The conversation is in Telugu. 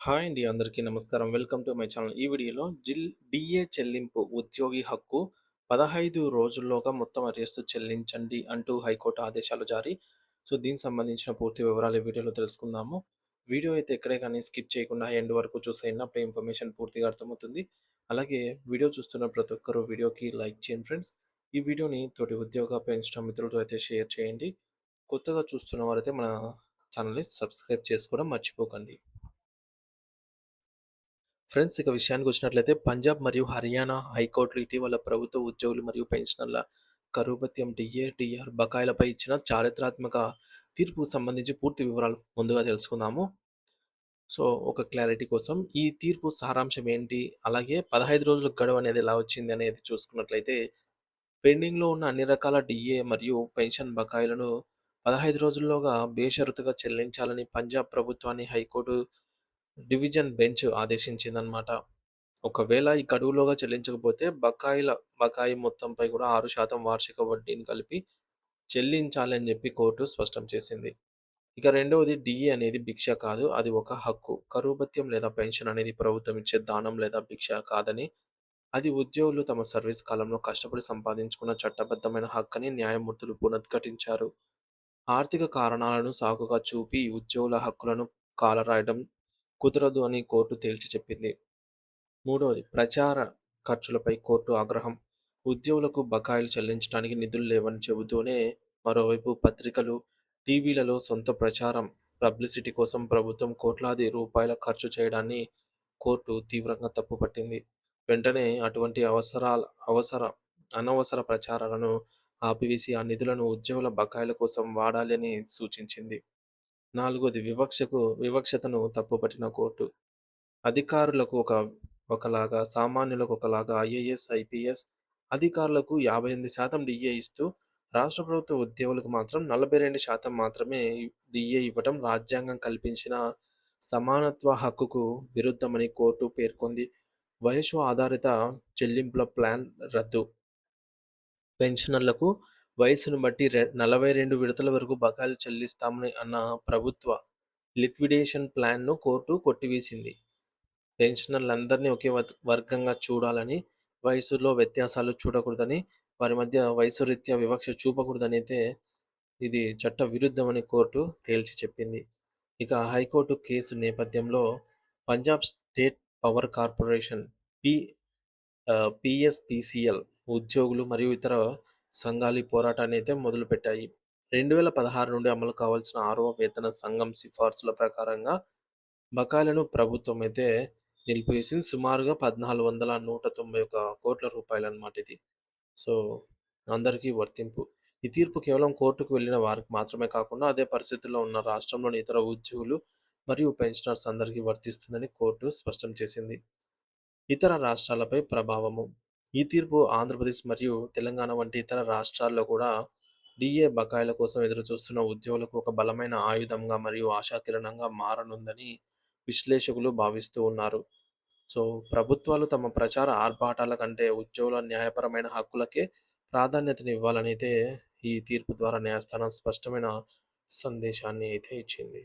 హాయ్ అండి. అందరికీ నమస్కారం. Welcome to my channel. ఈ వీడియోలో డీఏ చెల్లింపు ఉద్యోగి హక్కు 15 రోజుల్లోగా మొత్తం అరియర్స్ చెల్లించండి అంటూ హైకోర్టు ఆదేశాలు జారీ. దీనికి సంబంధించిన పూర్తి వివరాలు ఈ వీడియోలో తెలుసుకుందాము. వీడియో అయితే ఎక్కడే కానీ స్కిప్ చేయకుండా ఎండ్ వరకు చూసేయండి. అప్పుడే ఇన్ఫర్మేషన్ పూర్తిగా అర్థమవుతుంది. అలాగే వీడియో చూస్తున్న ప్రతి ఒక్కరు వీడియోకి లైక్ చేయండి ఫ్రెండ్స్. ఈ వీడియోని తోటి ఉద్యోగ పెన్షన్ మిత్రులతో అయితే షేర్ చేయండి. కొత్తగా చూస్తున్న వారైతే మన ఛానల్‌ని సబ్స్క్రైబ్ చేసుకోవడం మర్చిపోకండి. ఫ్రెండ్స్ ఇక విషయానికొచ్చినట్లయితే పంజాబ్ మరియు హర్యానా హైకోర్టులు ఇటీవల ప్రభుత్వ ఉద్యోగులు మరియు పెన్షనర్ల కరువు భత్యం డిఏ, డిఆర్ బకాయిలపై ఇచ్చిన చారిత్రాత్మక తీర్పుకు సంబంధించి పూర్తి వివరాలు ముందుగా తెలుసుకుందాము. ఒక క్లారిటీ కోసం ఈ తీర్పు సారాంశం ఏంటి? అలాగే 15 రోజుల గడువు అనేది ఎలా వచ్చింది అనేది చూసుకున్నట్లయితే పెండింగ్‌లో ఉన్న అన్ని రకాల డిఏ మరియు పెన్షన్ బకాయిలను 15 రోజుల్లోగా బేషరతుగా చెల్లించాలని పంజాబ్ ప్రభుత్వాన్ని హైకోర్టు డివిజన్ బెంచ్ ఆదేశించిందనమాట. ఒకవేళ ఈ గడువులోగా చెల్లించకపోతే బకాయి మొత్తంపై కూడా 6% వార్షిక వడ్డీని కలిపి చెల్లించాలి అని చెప్పి కోర్టు స్పష్టం చేసింది. ఇక రెండవది డీఏ అనేది భిక్ష కాదు. అది ఒక హక్కు. కరువు భత్యం లేదా పెన్షన్ అనేది ప్రభుత్వం ఇచ్చే దానం లేదా భిక్ష కాదని, అది ఉద్యోగులు తమ సర్వీస్ కాలంలో కష్టపడి సంపాదించుకున్న చట్టబద్ధమైన హక్కని న్యాయమూర్తులు పునరుద్ఘాటించారు. ఆర్థిక కారణాలను సాకుగా చూపి ఉద్యోగుల హక్కులను కాలరాయడం కుదరదు అని కోర్టు తేల్చి చెప్పింది. మూడవది ప్రచార ఖర్చులపై కోర్టు ఆగ్రహం. ఉద్యోగులకు బకాయిలు చెల్లించడానికి నిధులు లేవని చెబుతూనే మరోవైపు పత్రికలు, టీవీలలో సొంత ప్రచారం, పబ్లిసిటీ కోసం ప్రభుత్వం కోట్లాది రూపాయల ఖర్చు చేయడాన్ని కోర్టు తీవ్రంగా తప్పుపట్టింది. వెంటనే అటువంటి అనవసర ప్రచారాలను ఆపివేసి ఆ నిధులను ఉద్యోగుల బకాయిల కోసం వాడాలి అని సూచించింది. నాలుగోది వివక్షతను తప్పుపట్టిన కోర్టు. అధికారులకు ఒకలాగా, సామాన్యులకు ఒకలాగా ఐఏఎస్, ఐపీఎస్ అధికారులకు 58% డీఏ ఇస్తూ, రాష్ట్ర ప్రభుత్వ ఉద్యోగులకు మాత్రం 42% మాత్రమే డీఏ ఇవ్వడం రాజ్యాంగం కల్పించిన సమానత్వ హక్కుకు విరుద్ధమని కోర్టు పేర్కొంది. వయసు ఆధారిత చెల్లింపుల ప్లాన్ రద్దు. పెన్షనర్లకు వయసును బట్టి 42 విడతల వరకు బకాయిలు చెల్లిస్తామని అన్న ప్రభుత్వ లిక్విడేషన్ ప్లాన్‌ను కోర్టు కొట్టివేసింది. పెన్షనర్లందరినీ ఒకే వర్గంగా చూడాలని, వయసులో వ్యత్యాసాలు చూడకూడదని, వారి మధ్య వయసు రీత్యా వివక్ష చూపకూడదనైతే ఇది చట్ట విరుద్ధమని కోర్టు తేల్చి చెప్పింది. ఇక హైకోర్టు కేసు నేపథ్యంలో Punjab state power corporation P PSPCL ఉద్యోగులు మరియు ఇతర సంఘాలు ఈ పోరాటాన్నయితే మొదలుపెట్టాయి. 2016 నుండి అమలు కావాల్సిన 6వ వేతన సంఘం సిఫార్సుల ప్రకారంగా బకాయిలను ప్రభుత్వం అయితే నిలిపివేసింది. సుమారుగా 1491 రూపాయలన్నమాట ఇది. సో, అందరికీ వర్తింపు. ఈ తీర్పు కేవలం కోర్టుకు వెళ్ళిన వారికి మాత్రమే కాకుండా, అదే పరిస్థితుల్లో ఉన్న రాష్ట్రంలోని ఇతర ఉద్యోగులు మరియు పెన్షనర్స్ అందరికీ వర్తిస్తుందని కోర్టు స్పష్టం చేసింది. ఇతర రాష్ట్రాలపై ప్రభావము. ఈ తీర్పు ఆంధ్రప్రదేశ్ మరియు తెలంగాణ వంటి ఇతర రాష్ట్రాల్లో కూడా డీఏ బకాయిల కోసం ఎదురుచూస్తున్న ఉద్యోగులకు ఒక బలమైన ఆయుధంగా మరియు ఆశాకిరణంగా మారనుందని విశ్లేషకులు భావిస్తూ ఉన్నారు. సో, ప్రభుత్వాలు తమ ప్రచార ఆర్భాటాల కంటే ఉద్యోగుల న్యాయపరమైన హక్కులకే ప్రాధాన్యతనివ్వాలనైతే ఈ తీర్పు ద్వారా న్యాయస్థానం స్పష్టమైన సందేశాన్ని అయితే ఇచ్చింది.